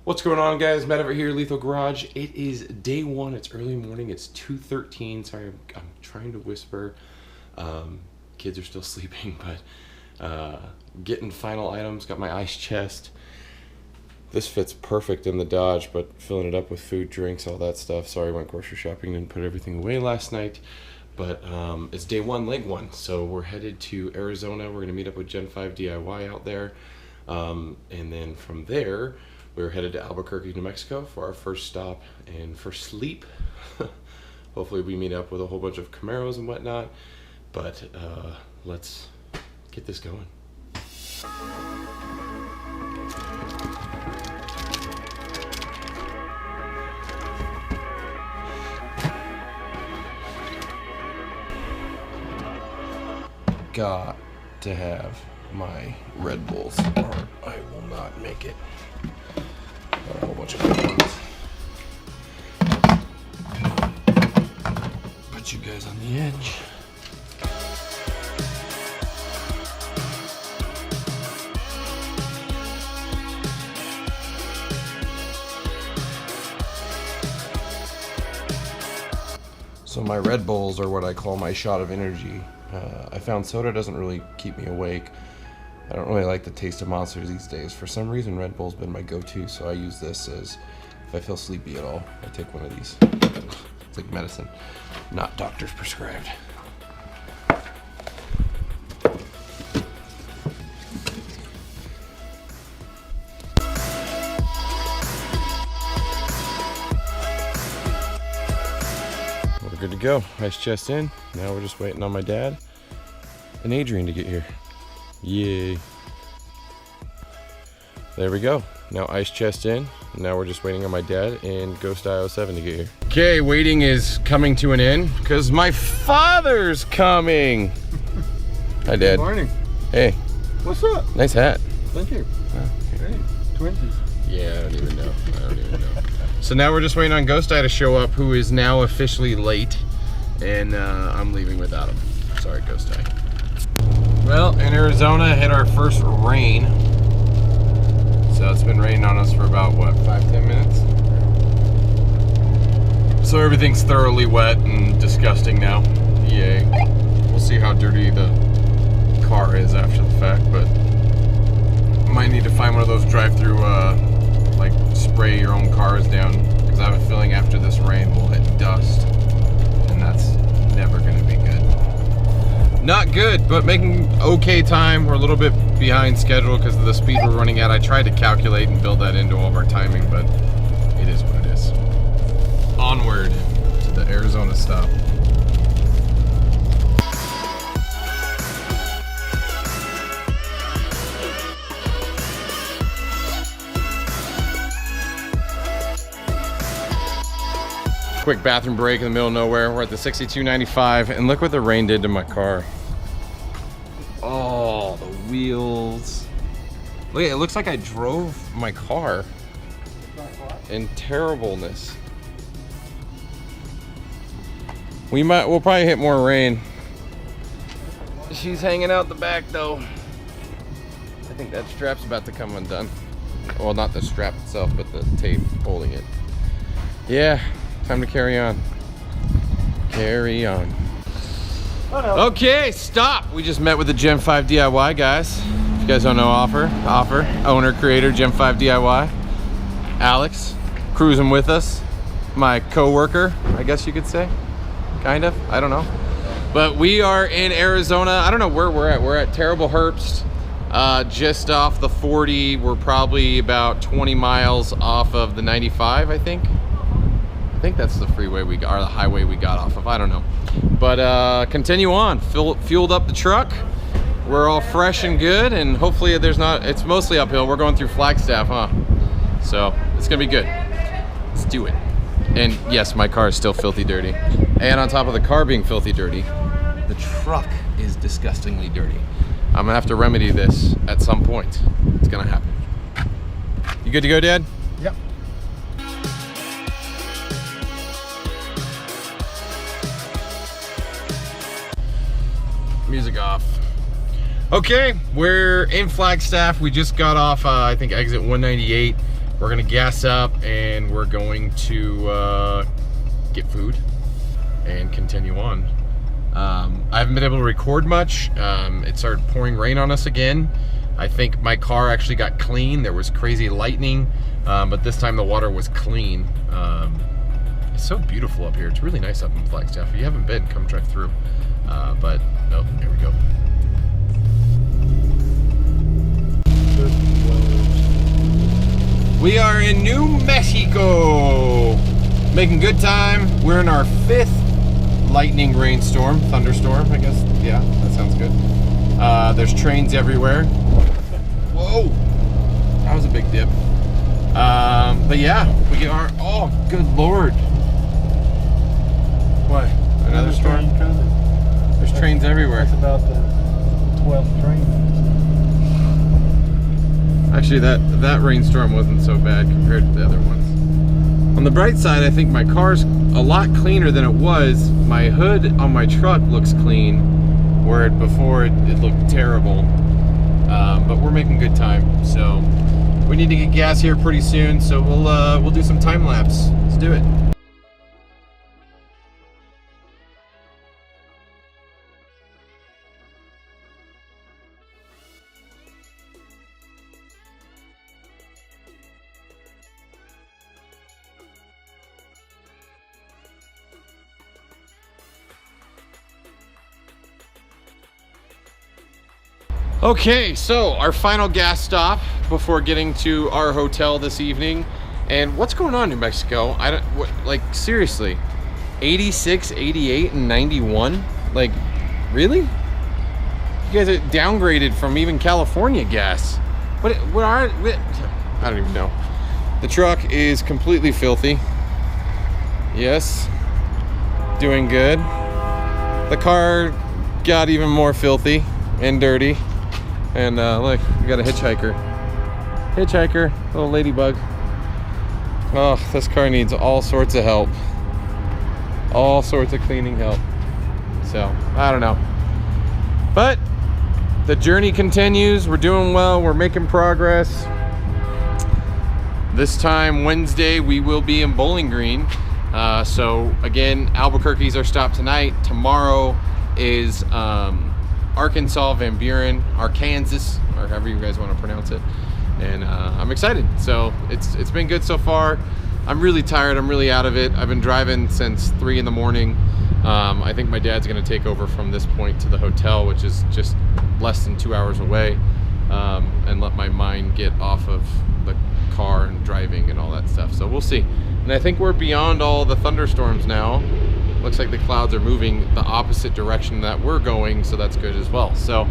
What's going on, guys? Matt over here, Lethal Garage. It is day one. It's early morning. It's 2:13. Sorry, I'm trying to whisper. Kids are still sleeping, but getting final items. Got my ice chest. This fits perfect in the Dodge, but filling it up with food, drinks, all that stuff. Sorry, went grocery shopping, didn't put everything away last night. But it's day one, leg one. So we're headed to Arizona. We're gonna meet up with Gen 5 DIY out there. And then from there, we're headed to Albuquerque, New Mexico for our first stop and for sleep. Hopefully we meet up with a whole bunch of Camaros and whatnot. But let's get this going. Got to have my Red Bulls or I will not make it. Got a whole bunch of good ones. Put you guys on the edge. So my Red Bulls are what I call my shot of energy. I found soda doesn't really keep me awake. I don't really like the taste of Monsters these days. For some reason, Red Bull's been my go-to, so I use this as, if I feel sleepy at all, I take one of these. It's like medicine, not doctor's prescribed. We're good to go. Ice chest in. Now we're just waiting on my dad and Adrian to get here. Yay. There we go. Now ice chest in. Now we're just waiting on my dad and Ghost IO7 to get here. Okay, waiting is coming to an end because my father's coming. Hi, Dad. Good morning. Hey. What's up? Nice hat. Thank you. Oh, Hey, twinsies. yeah, I don't even know. So now we're just waiting on Ghost Eye to show up, who is now officially late, and I'm leaving without him. Sorry, Ghost Eye. Well, in Arizona, hit our first rain. So it's been raining on us for about, what, 5-10 minutes? So everything's thoroughly wet and disgusting now. Yay. We'll see how dirty the car is after the fact, but might need to find one of those drive-through, like spray your own cars down, because I have a feeling after this rain we'll hit dust, and that's never going to be good. Not good, but making okay time. We're a little bit behind schedule because of the speed we're running at. I tried to calculate and build that into all of our timing, but it is what it is. Onward to the Arizona stop. Quick bathroom break in the middle of nowhere. We're at the 6295, and look what the rain did to my car. Oh, the wheels. Look, it looks like I drove my car in terribleness. We'll probably hit more rain. She's hanging out the back though. I think that strap's about to come undone. Well, not the strap itself, but the tape holding it. Yeah. Time to carry on. Carry on. Oh, no. Okay, stop. We just met with the Gen 5 DIY guys. If you guys don't know, owner, creator, Gen 5 DIY. Alex, cruising with us. My co-worker, I guess you could say. Kind of, I don't know. But we are in Arizona. I don't know where we're at. We're at Terrible Herbst, just off the 40. We're probably about 20 miles off of the 95, I think. I think that's the freeway we got, or the highway we got off of, I don't know. But continue on, fueled up the truck. We're all fresh and good, and hopefully it's mostly uphill. We're going through Flagstaff, huh? So it's gonna be good. Let's do it. And yes, my car is still filthy dirty. And on top of the car being filthy dirty, the truck is disgustingly dirty. I'm gonna have to remedy this at some point. It's gonna happen. You good to go, Dad? Yep. Music off. Okay, we're in Flagstaff. We just got off, I think, exit 198. We're gonna gas up and we're going to get food and continue on. I haven't been able to record much. It started pouring rain on us again. I think my car actually got clean. There was crazy lightning, but this time the water was clean. It's so beautiful up here. It's really nice up in Flagstaff. If you haven't been, come drive through. But no, here we go. We are in New Mexico, making good time. We're in our 5th lightning rainstorm, thunderstorm, I guess. Yeah, that sounds good. There's trains everywhere. Whoa, that was a big dip. But yeah, we get our, oh, good Lord. What, another storm? There's trains everywhere. That's about the 12th train. Actually, that rainstorm wasn't so bad compared to the other ones. On the bright side, I think my car's a lot cleaner than it was. My hood on my truck looks clean, where before it looked terrible. But we're making good time. So we need to get gas here pretty soon. So we'll do some time lapse. Let's do it. Okay, so our final gas stop before getting to our hotel this evening. And what's going on in New Mexico? I don't, like, seriously, 86, 88, and 91? Like, really? You guys are downgraded from even California gas. I don't even know. The truck is completely filthy. Yes, doing good. The car got even more filthy and dirty. And look, we got a hitchhiker. Hitchhiker, little ladybug. Oh, this car needs all sorts of help. All sorts of cleaning help. So, I don't know. But the journey continues. We're doing well. We're making progress. This time, Wednesday, we will be in Bowling Green. So, again, Albuquerque's our stop tonight. Tomorrow is Arkansas, Van Buren, Arkansas, or however you guys want to pronounce it. And I'm excited. So it's been good so far. I'm really tired. I'm really out of it. I've been driving since 3 in the morning. I think my dad's going to take over from this point to the hotel, which is just less than 2 hours away, and let my mind get off of the car and driving and all that stuff. So we'll see. And I think we're beyond all the thunderstorms now. Looks like the clouds are moving the opposite direction that we're going, so that's good as well. So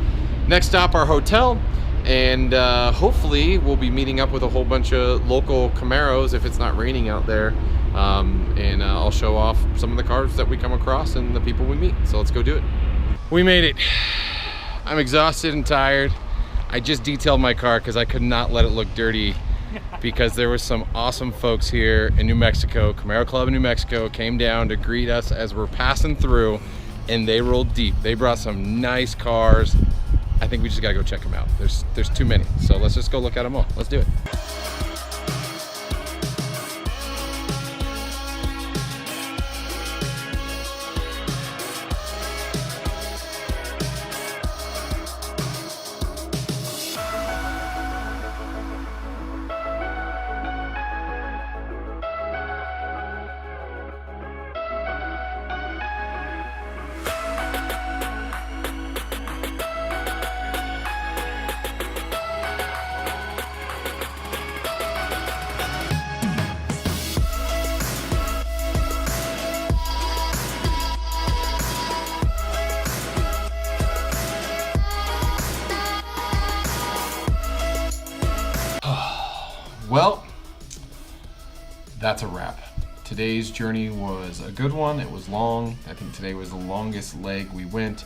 next stop, our hotel, and hopefully we'll be meeting up with a whole bunch of local Camaros if it's not raining out there, and I'll show off some of the cars that we come across and the people we meet. So let's go do it. We made it. I'm exhausted and tired. I just detailed my car because I could not let it look dirty, because there was some awesome folks here in New Mexico. Camaro Club in New Mexico came down to greet us as we're passing through, and they rolled deep. They brought some nice cars. I think we just gotta go check them out. There's too many, so let's just go look at them all. Let's do it. Well, that's a wrap. Today's journey was a good one. It was long. I think today was the longest leg we went.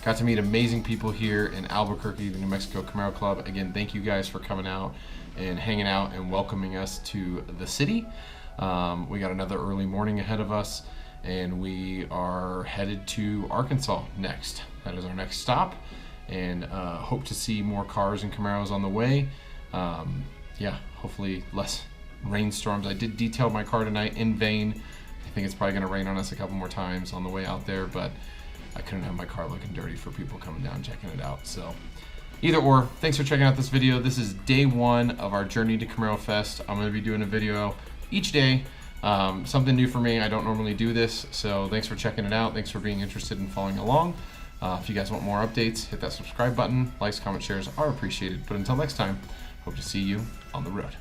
Got to meet amazing people here in Albuquerque, the New Mexico Camaro Club. Again, thank you guys for coming out and hanging out and welcoming us to the city. We got another early morning ahead of us, and we are headed to Arkansas next. That is our next stop. and hope to see more cars and Camaros on the way. Yeah, hopefully less rainstorms. I did detail my car tonight in vain. I think it's probably going to rain on us a couple more times on the way out there, but I couldn't have my car looking dirty for people coming down checking it out. So either or, thanks for checking out this video. This is day 1 of our journey to Camaro Fest. I'm going to be doing a video each day. Something new for me. I don't normally do this, so thanks for checking it out. Thanks for being interested in following along. If you guys want more updates, hit that subscribe button. Likes, comments, shares are appreciated. But until next time, hope to see you on the road.